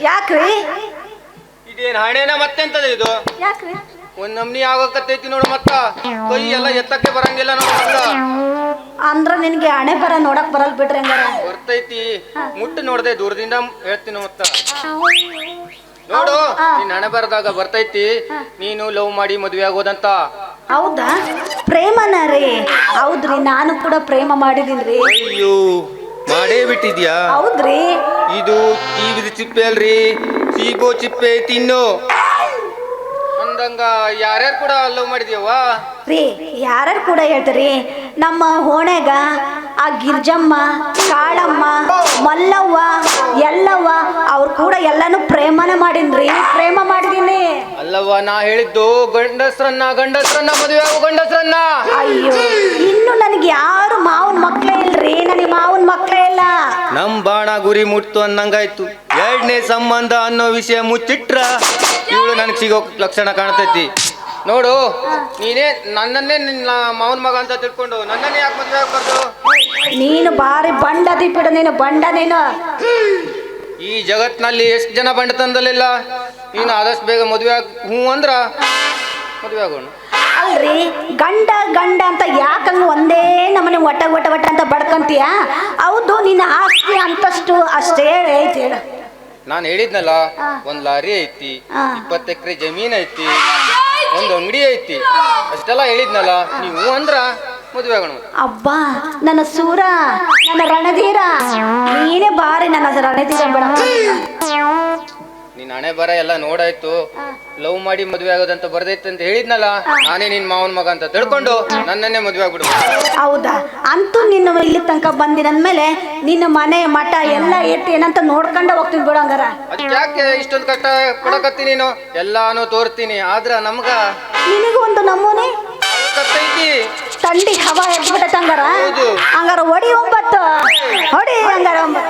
ಯಾಕ್ರಿ ಇದೇನ್ ಹಣೆನ ಮತ್ತೆಂತದ ಇದು? ಯಾಕ್ರಿ ಒಂದ್ ನಮ್ನಿ ಆಗಕತ್ತೈತಿ ನೋಡು. ಮತ್ತ ಕೈ ಎಲ್ಲ ಎತ್ತಕ್ಕೆ ಬರಂಗಿಲ್ಲ ನೋಡು. ಮತ್ತ ಅಂದ್ರ ನಿನ್ಗೆ ಹಣೆ ಬರ ನೋಡಕ್ ಬರಲ್ ಬಿಡ್ರಿ ಹಂಗಾರ. ಬರ್ತೈತಿ, ಮುಟ್ಟು ನೋಡ್ದೆ ದೂರದಿಂದ ಹೇಳ್ತೀನಿ. ಮತ್ತ ನೋಡು, ನಿನ್ ಹಣೆ ಬರದಾಗ ಬರ್ತೈತಿ ನೀನು ಲವ್ ಮಾಡಿ ಮದ್ವೆ ಆಗೋದಂತ. ಹೌದಾ? ಪ್ರೇಮನ ರೀ? ಹೌದ್ರಿ, ನಾನು ಕೂಡ ಪ್ರೇಮ ಮಾಡಿದೀನ್ರಿ. ಅಯ್ಯೋ, ಮಾಡೇ ಬಿಟ್ಟಿದ್ಯಾ? ಹೌದ್ರಿ. ಇದು ತೀವಿದ ಚಿಪ್ಪೆ ಅಲ್ರಿ, ಸೀಬೋ ಚಿಪ್ಪೆ ತಿನ್ನು ಅಂದಂಗ. ಯಾರ್ಯಾರು ಕೂಡ ಲವ್ ಮಾಡಿದ್ಯವ್ವ? ರೀ, ಯಾರ್ಯಾರು ಕೂಡ ಹೇಳ್ತೀರಿ? ನಮ್ಮ ಓಣೆಗ ಆ ಗಿರ್ಜಮ್ಮ, ಕಾಳಮ್ಮ, ಮಲ್ಲವ್ವ, ಎಲ್ಲವ್ವ ಅವ್ರು ಕೂಡ ಎಲ್ಲಾನು ಪ್ರೇಮನ ಮಾಡಿನ್ರಿ. ಪ್ರೇಮ ಮಾಡಿದೀನಿ. ಅಲ್ಲವ್ವ, ನಾ ಹೇಳಿದ್ದು ಗಂಡಸ್ರನ್ನ ಮದುವೆ ಆಗೋ ಗಂಡಸ್ರನ್ನ. ಅಯ್ಯೋ, ಇನ್ನು ನನಗೆ ಯಾರು ಮಾವನ್ ಮಕ್ಳೇ ಇಲ್ರಿ. ನನಗೆ ಮಾವನ್ ಮಕ್ಳೇ ಇಲ್ಲ. ನಮ್ ಬಾಣ ಗುರಿ ಮುಟ್ತು ಅನ್ನಂಗಾಯ್ತು. ಎರಡನೇ ಸಂಬಂಧ ಅನ್ನೋ ವಿಷಯ ಮುಚ್ಚಿಟ್ರ ಇವಳು ನನಗೆ ಸಿಗೋ ಲಕ್ಷಣ ಕಾಣ್ತೈತಿ. ನೋಡು, ನೀನೇ ನನ್ನನ್ನೇ ನಿನ್ನ ಮಾವನ್ ಮಗ ಅಂತ ತಿಳ್ಕೊಂಡು ನನ್ನನ್ನೇ ಯಾಕೆ ಮದುವೆ ಆಗ್ಬಾರ್ದು? ನೀನು ಬಾರಿ ಬಂಡದಿ ಬಿಡು. ನೀನು ಬಂಡ. ನೀನು ಈ ಜಗತ್ನಲ್ಲಿ ಎಷ್ಟು ಜನ ಬಂಡತನದಲ್ಲಿಲ್ಲ. ನೀನು ಆದಷ್ಟು ಬೇಗ ಮದುವೆ ಆಗ ಹ್ಞೂ ಅಂದ್ರ ಮದುವೆ ಆಗೋಣ. ಅಲ್ರಿ, ಗಂಡ ಗಂಡ ಅಂತ ಯಾಕಂಗ ಒಂದೇ ನಮ್ಮನೆ ಒಟ್ಟ ಅಂತ ಬಡ್ಕಂತೀಯ? ಹೌದು, ನಿನ್ನ ಆಸ್ತಿ ಅಂತಷ್ಟು ಅಷ್ಟೇ ಐತಿ ಹೇಳು. ನಾನು ಹೇಳಿದ್ನಲ್ಲ, ಒಂದ್ ಲಾರಿ ಐತಿ, 20 ಎಕರೆ ಜಮೀನ್ ಐತಿ, ಒಂದು ಅಂಗಡಿ ಐತಿ, ಅಷ್ಟೆಲ್ಲ ಹೇಳಿದ್ನಲ್ಲ. ನೀವು ಅಂದ್ರ ಮದುವೆ ಆಗೋಣ. ಅಬ್ಬಾ, ನನ್ನ ಸೂರ, ನನ್ನ ರಣಧೀರ, ನೀನೇ ಬಾರಿ ನನ್ನ ರಣಧೀರ ಬೇಡ. ನೀನ್ ಹಣೆ ಬರ ಎಲ್ಲ ನೋಡಾಯ್ತು. ಲವ್ ಮಾಡಿ ಮದುವೆ ಆಗೋದಂತ ಬರ್ದೈತೆ ಅಂತ ಹೇಳಿದ್ನಲ್ಲ, ನಾನೇ ನಿನ್ ಮಾವನ್ ಮಗ ಅಂತ ತಿಳ್ಕೊಂಡು ನನ್ನನ್ನೇ ಮದುವೆ ಆಗ್ಬಿಡು. ಹೌದಾ? ಅಂತೂ ನಿನ್ನ ಇಲ್ಲಿ ತನಕ ಬಂದಿನಂದ್ಮೇಲೆ ನಿನ್ನ ಮನೆ ಮಠ ಎಲ್ಲ ಎತ್ತಿ ಏನಂತ ನೋಡ್ಕೊಂಡ ಹೋಗ್ತೀನಿ ಬಿಡು. ಹಂಗಾರ ಯಾಕೆ ಇಷ್ಟೊಂದು ಕಷ್ಟ ಪಡಕತ್ತೀನಿ? ನೀನು ಎಲ್ಲಾನು ತೋರ್ತೀನಿ, ಆದ್ರ ನಮ್ಗ ನಿನಗೂ ಒಂದು ನಮೂನೆ ಐತಿ. ತಂಡಿ ಹವಾ ಎದ್ಬಿಟ್ಟೈತೆ. ಹಂಗಾರ ಹೊಡಿ 9 ಹೊಡಿ. ಹಂಗಾರ 9.